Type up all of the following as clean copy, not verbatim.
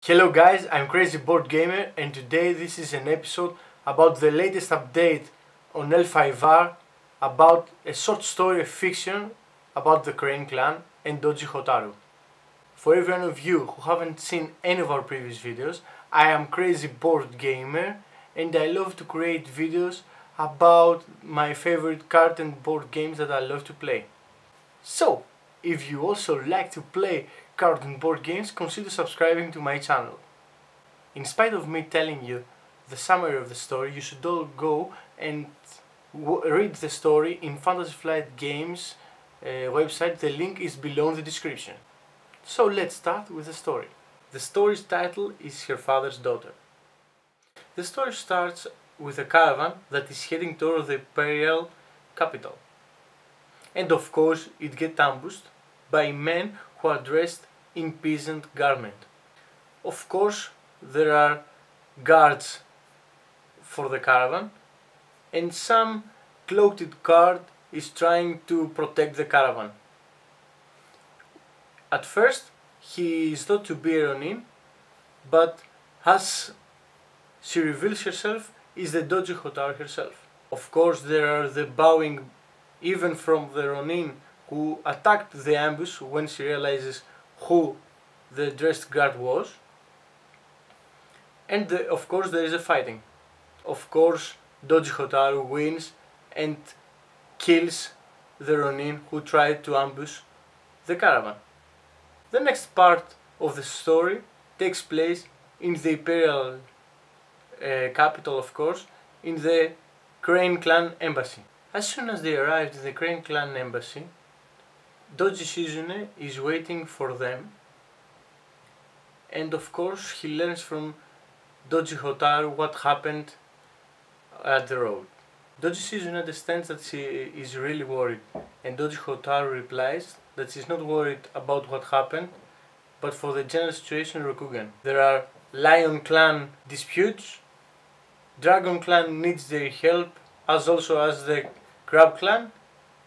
Hello guys, I'm Crazy Board Gamer and today this is an episode about the latest update on L5R about a short story fiction about the Crane Clan and Doji Hotaru. For every one of you who haven't seen any of our previous videos, I am Crazy Board Gamer and I love to create videos about my favorite card and board games that I love to play. So, if you also like to play card and board games, consider subscribing to my channel. In spite of me telling you the summary of the story, you should all go and read the story in Fantasy Flight Games website. The link is below in the description. So let's start with the story. The story's title is Her Father's Daughter. The story starts with a caravan that is heading toward the imperial capital. And of course it gets ambushed by men who are dressed in peasant garment. Of course there are guards for the caravan and some cloaked guard is trying to protect the caravan. At first he is thought to be a Ronin, but as she reveals herself is the Doji Hotaru herself. Of course there are the bowing even from the Ronin who attacked the ambush when she realizes who the dressed guard was. And of course there is a fighting. Of course Doji Hotaru wins and kills the Ronin who tried to ambush the caravan. The next part of the story takes place in the imperial capital, of course, in the Crane Clan embassy. As soon as they arrived in the Crane Clan embassy, Doji Shizune is waiting for them, and of course he learns from Doji Hotaru what happened at the road. Doji Shizune understands that she is really worried, and Doji Hotaru replies that she's not worried about what happened, but for the general situation in Rokugan. There are Lion Clan disputes, Dragon Clan needs their help, as also as the Crab Clan,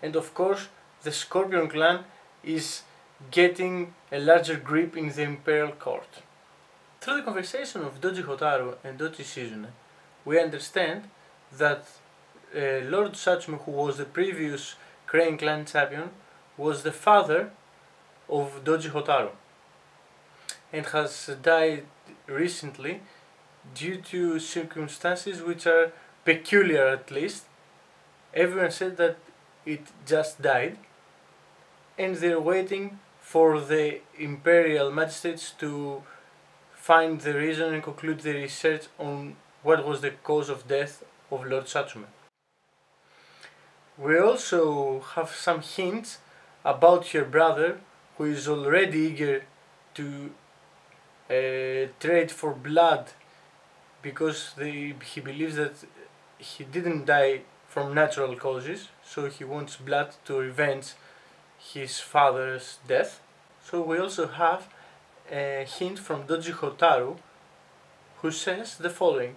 and of course the Scorpion Clan is getting a larger grip in the imperial court. Through the conversation of Doji Hotaru and Doji Shizune, we understand that Lord Satsume, who was the previous Crane Clan champion, was the father of Doji Hotaru and has died recently due to circumstances which are peculiar. At least everyone said that it just died, and they're waiting for the imperial magistrates to find the reason and conclude the research on what was the cause of death of Lord Satsume. We also have some hints about her brother, who is already eager to trade for blood because he believes that he didn't die from natural causes, so he wants blood to revenge his father's death. So we also have a hint from Doji Hotaru, who says the following,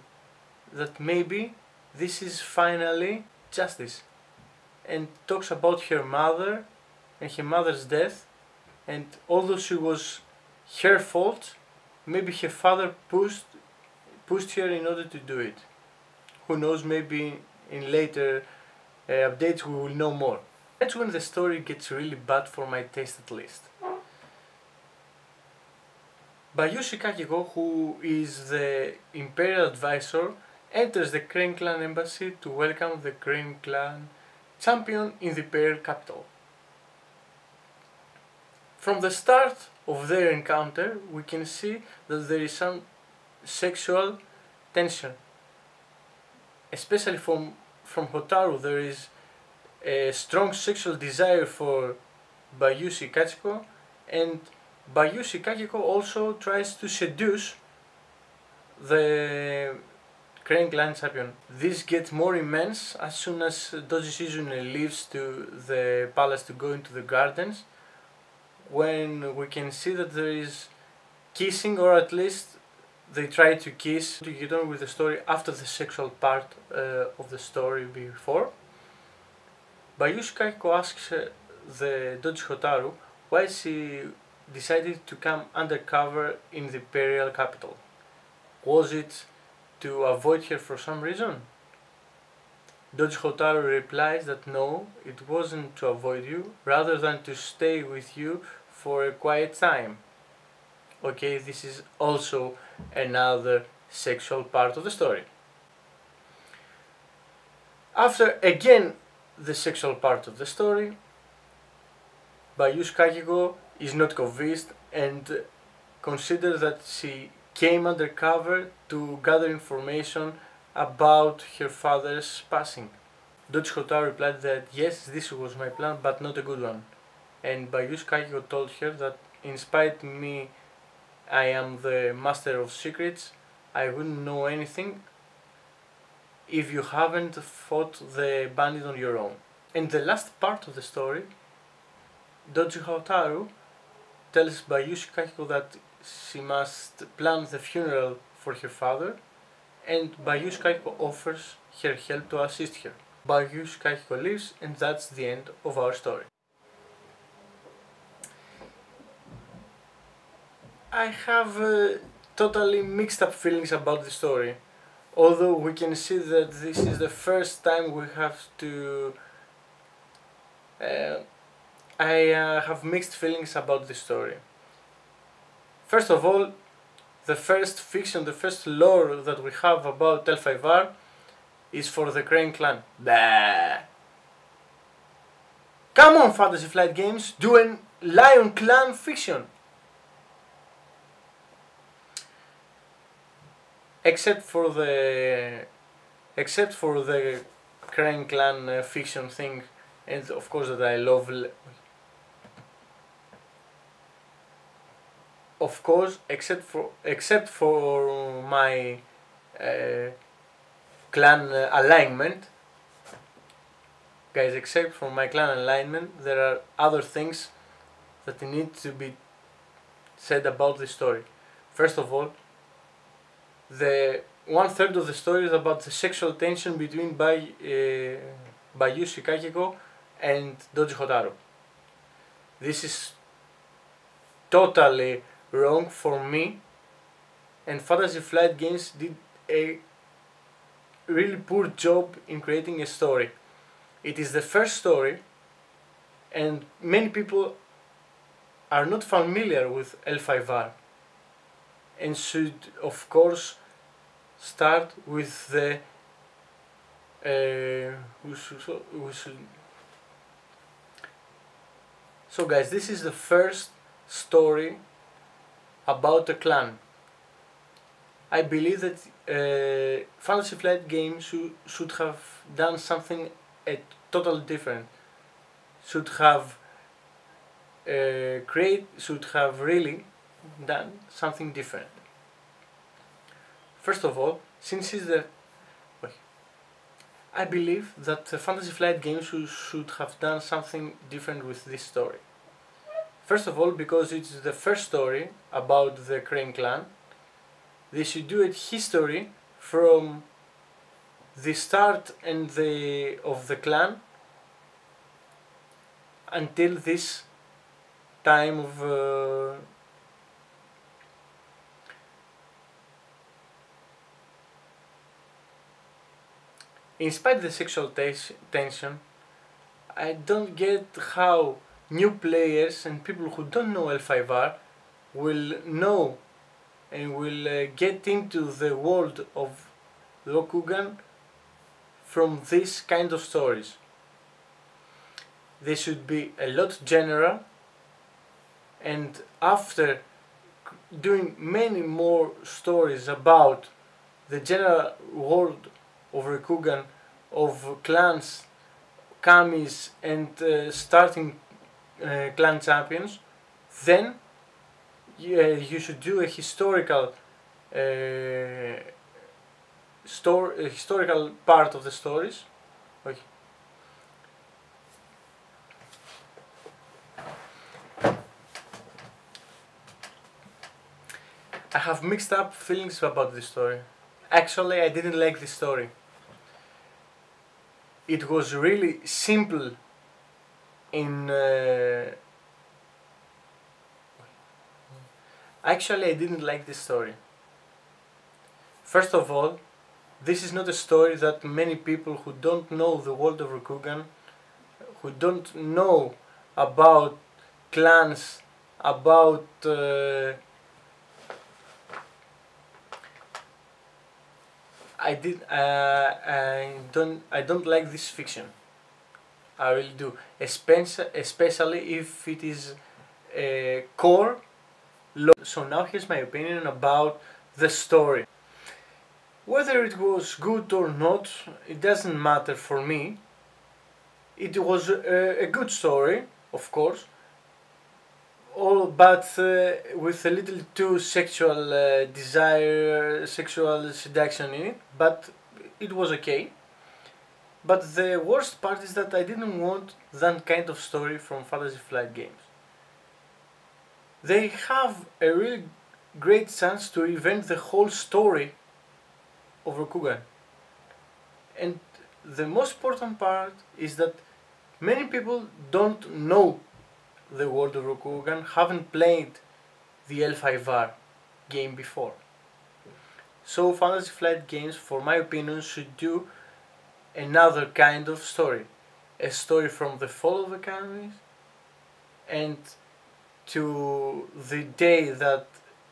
that maybe this is finally justice, and talks about her mother and her mother's death, and although she was her fault, maybe her father pushed her in order to do it. Who knows, maybe in later updates we will know more. That's when the story gets really bad for my taste, at least. Bayushi Kakeko, who is the imperial advisor, enters the Crane Clan embassy to welcome the Crane Clan champion in the imperial capital. From the start of their encounter, we can see that there is some sexual tension. Especially from Hotaru, there is a strong sexual desire for Bayushi Kakeko, and Bayushi Kakeko also tries to seduce the Crane Clan champion. This gets more immense as soon as Doji Shizune leaves to the palace to go into the gardens, when we can see that there is kissing, or at least they try to kiss to get on with the story after the sexual part of the story before. Bayushi Kakeko asks the Doji Hotaru why she decided to come undercover in the imperial capital? Was it to avoid her for some reason? Doji Hotaru replies that no, it wasn't to avoid you, rather than to stay with you for a quiet time. Okay, this is also another sexual part of the story. After again the sexual part of the story, Bayushi Kakiko is not convinced and considers that she came undercover to gather information about her father's passing. Doji Hotaru replied that yes, this was my plan, but not a good one. And Bayushi Kakiko told her that in spite me, I am the master of secrets, I wouldn't know anything if you haven't fought the bandit on your own. And the last part of the story, Doji Hotaru tells Bayushi Kakiko that she must plan the funeral for her father, and Bayushi Kakiko offers her help to assist her. Bayushi Kakiko leaves, and that's the end of our story. I have totally mixed up feelings about the story. Although we can see that this is the first time we have to... I have mixed feelings about the story. First of all, the first fiction, the first lore that we have about L5R is for the Crane Clan. Bah! Come on, Fantasy Flight Games, do a Lion Clan fiction! Except for the Crane Clan fiction thing, and of course that I love. Of course, except for my clan alignment, guys. Except for my clan alignment, there are other things that need to be said about the story. First of all, the 1/3 of the story is about the sexual tension between Bayushi Kakiko and Doji Hotaru. This is totally wrong for me, and Fantasy Flight Games did a really poor job in creating a story. It is the first story, and many people are not familiar with L5R, and should of course start with the So guys, this is the first story about a clan. I believe that Fantasy Flight Games should have done something totally different. Should have really done something different. First of all, since it's the... I believe that Fantasy Flight Games should have done something different with this story. First of all, because it's the first story about the Crane Clan, they should do a history from the start and of the clan until this time of in spite of the sexual tension, I don't get how new players and people who don't know L5R will know and will get into the world of the Rokugan from this kind of stories. They should be a lot general, and after doing many more stories about the general world of Rokugan, of clans, kamis, and starting clan champions, then you should do a historical historical part of the stories. Okay. I have mixed up feelings about this story. Actually, I didn't like this story. It was really simple in Actually, I didn't like this story. First of all, this is not a story that many people who don't know the world of Rokugan, who don't know about clans, about I don't like this fiction. I really do, especially if it is core. So now here's my opinion about the story. Whether it was good or not, it doesn't matter for me. It was a good story, of course, but with a little too sexual desire, sexual seduction in it, but it was okay. But the worst part is that I didn't want that kind of story from Fantasy Flight Games. They have a really great chance to reinvent the whole story of Rokugan. And the most important part is that many people don't know the world of Rokugan, haven't played the L5R game before. So Fantasy Flight Games, for my opinion, should do another kind of story. A story from the fall of the Kamis and to the day that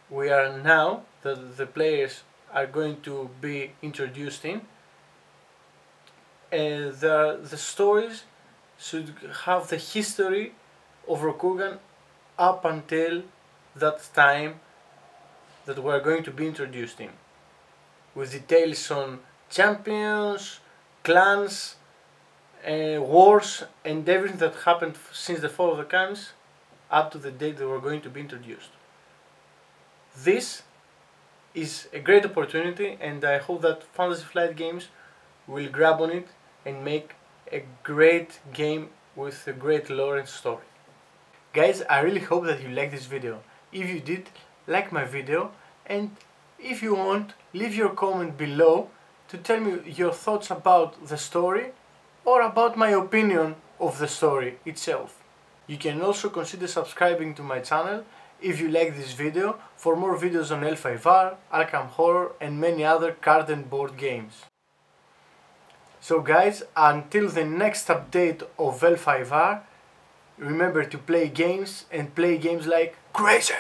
we are now, that the players are going to be introduced in. The stories should have the history of Rokugan up until that time that we are going to be introduced in, with details on champions, clans, wars, and everything that happened since the fall of the Kamis up to the date that we're going to be introduced. This is a great opportunity, and I hope that Fantasy Flight Games will grab on it and make a great game with a great lore and story. Guys, I really hope that you liked this video. If you did, like my video, and if you want, leave your comment below to tell me your thoughts about the story or about my opinion of the story itself. You can also consider subscribing to my channel if you like this video for more videos on L5R, Arkham Horror and many other card and board games. So guys, until the next update of L5R, remember to play games and play games like crazy!